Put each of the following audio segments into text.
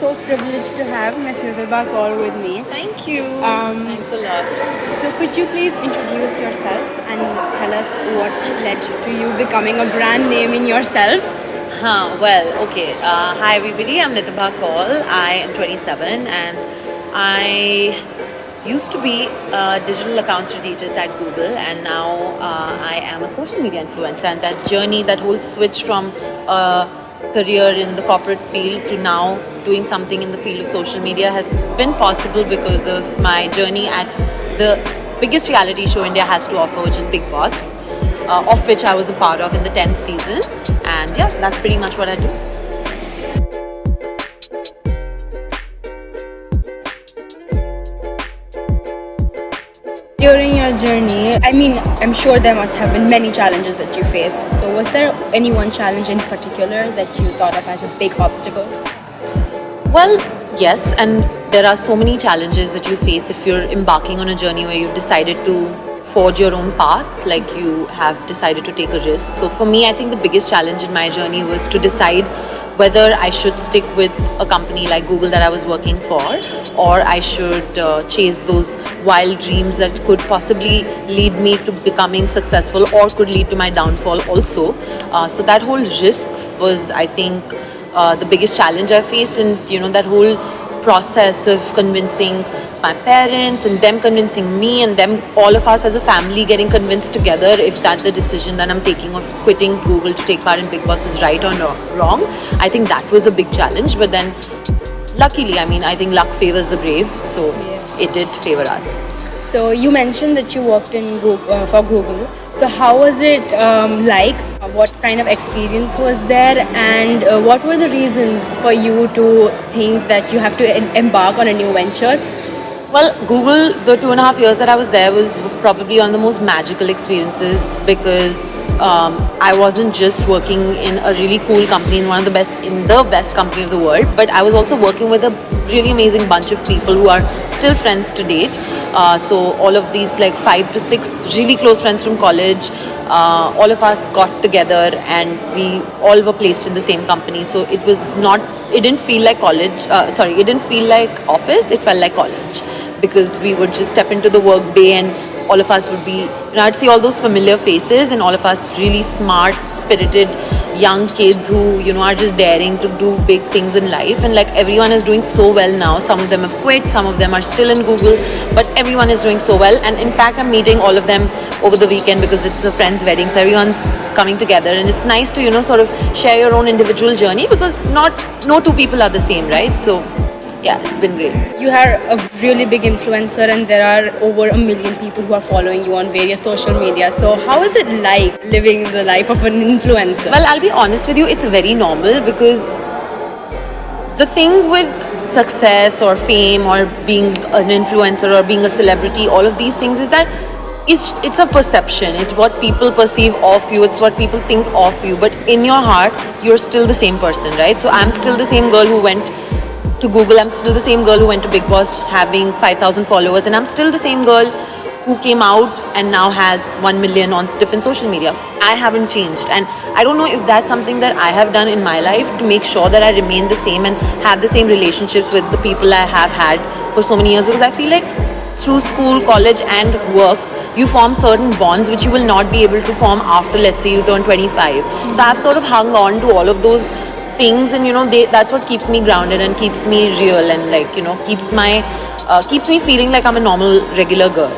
so privileged to have Ms. Nidilba Kaur with me. Thank you. Thanks a lot. So could you please introduce yourself and tell us what led to you becoming a brand name in yourself? Okay. Hi everybody, I'm Nidilba Kaur. I am 27 and I used to be a digital account strategist at Google, and now I am a social media influencer. And that journey, that whole switch from career in the corporate field to now doing something in the field of social media has been possible because of my journey at the biggest reality show India has to offer, which is Bigg Boss, of which I was a part of in the 10th season. And yeah, that's pretty much what I do. During your journey, I'm sure there must have been many challenges that you faced. So was there any one challenge in particular that you thought of as a big obstacle? Well, yes, and there are so many challenges that you face if you're embarking on a journey where you've decided to forge your own path, like you have decided to take a risk. So for me, I think the biggest challenge in my journey was to decide whether I should stick with a company like Google that I was working for, or I should chase those wild dreams that could possibly lead me to becoming successful or could lead to my downfall also. So that whole risk was, I think, the biggest challenge I faced, and that whole process of convincing my parents and them convincing me and them, all of us as a family getting convinced together if that the decision that I'm taking of quitting Google to take part in Bigg Boss is right or wrong. I think that was a big challenge, but then luckily, I think luck favors the brave, so yes, it did favor us. So you mentioned that you worked in Google, for Google. So how was it like? What kind of experience was there, and what were the reasons for you to think that you have to embark on a new venture? Well, Google, the 2.5 years that I was there was probably one of the most magical experiences because I wasn't just working in a really cool company in the best company of the world, but I was also working with a really amazing bunch of people who are still friends to date. So all of these 5 to 6 really close friends from college, all of us got together and we all were placed in the same company. So it didn't feel like college. It didn't feel like office. It felt like college because we would just step into the work bay and all of us would be, I'd see all those familiar faces and all of us really smart, spirited young kids who, are just daring to do big things in life. And everyone is doing so well now. Some of them have quit, some of them are still in Google, but everyone is doing so well. And in fact, I'm meeting all of them over the weekend because it's a friend's wedding. So everyone's coming together and it's nice to, sort of share your own individual journey because no two people are the same, right? So yeah, it's been great. You are a really big influencer and there are over 1 million people who are following you on various social media. So how is it like living the life of an influencer? Well, I'll be honest with you, it's very normal because the thing with success or fame or being an influencer or being a celebrity, all of these things is that it's a perception. It's what people perceive of you. It's what people think of you. But in your heart, you're still the same person, right? So I'm still the same girl who went to Google. I'm still the same girl who went to Bigg Boss having 5,000 followers, and I'm still the same girl who came out and now has 1 million on different social media. I haven't changed, and I don't know if that's something that I have done in my life to make sure that I remain the same and have the same relationships with the people I have had for so many years, because I feel like through school, college and work, you form certain bonds which you will not be able to form after, let's say, you turn 25. So I've sort of hung on to all of those things, and that's what keeps me grounded and keeps me real and keeps me feeling like I'm a normal regular girl.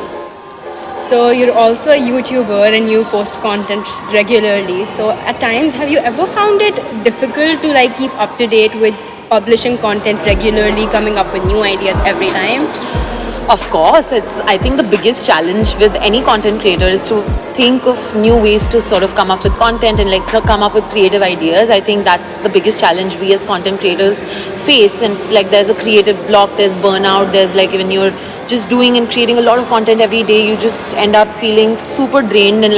So you're also a YouTuber and you post content regularly. So at times, have you ever found it difficult to keep up to date with publishing content regularly, coming up with new ideas every time? Of course, I think the biggest challenge with any content creator is to think of new ways to sort of come up with content and come up with creative ideas. I think that's the biggest challenge we as content creators face. And it's there's a creative block, there's burnout, there's when you're just doing and creating a lot of content every day, you just end up feeling super drained and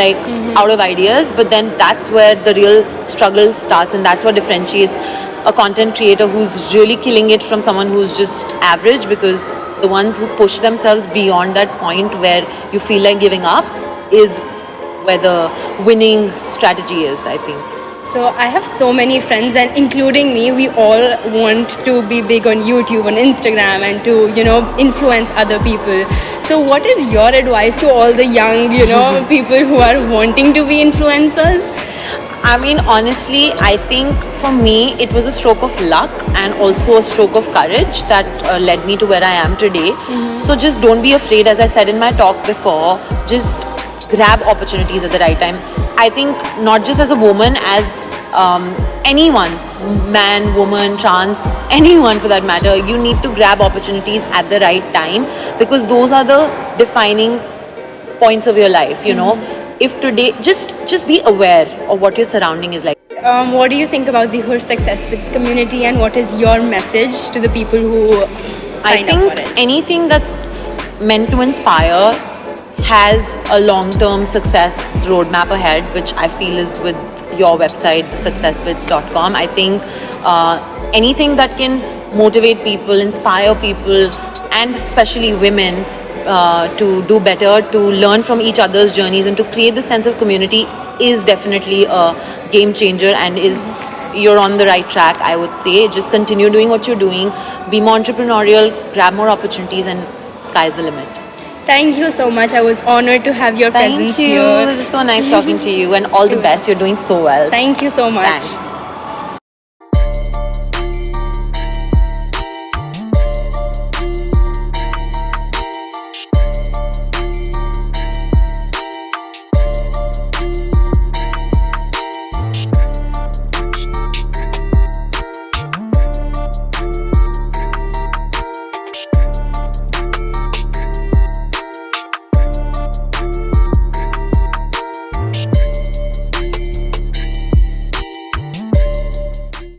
out of ideas. But then that's where the real struggle starts, and that's what differentiates a content creator who's really killing it from someone who's just average, because the ones who push themselves beyond that point where you feel like giving up is where the winning strategy is, I think. So I have so many friends, and including me, we all want to be big on YouTube, on Instagram, and to influence other people. So what is your advice to all the young people who are wanting to be influencers? I mean, honestly, I think for me, it was a stroke of luck and also a stroke of courage that led me to where I am today. So just don't be afraid, as I said in my talk before, just grab opportunities at the right time. I think not just as a woman, as anyone, man, woman, trans, anyone for that matter, you need to grab opportunities at the right time, because those are the defining points of your life, If today, just be aware of what your surrounding is like. What do you think about the Her Success Bits community, and what is your message to the people who I sign up for think it? anything that's meant to inspire has a long-term success roadmap ahead, which I feel is with your website, successbits.com. I think anything that can motivate people, inspire people, and especially women to do better, to learn from each other's journeys, and to create the sense of community is definitely a game changer, and you're on the right track, I would say. Just continue doing what you're doing, be more entrepreneurial, grab more opportunities, and sky's the limit. Thank you so much. I was honored to have your presence Thank you. here. It was so nice talking to you, and all the best. You're doing so well. Thank you so much. Thanks.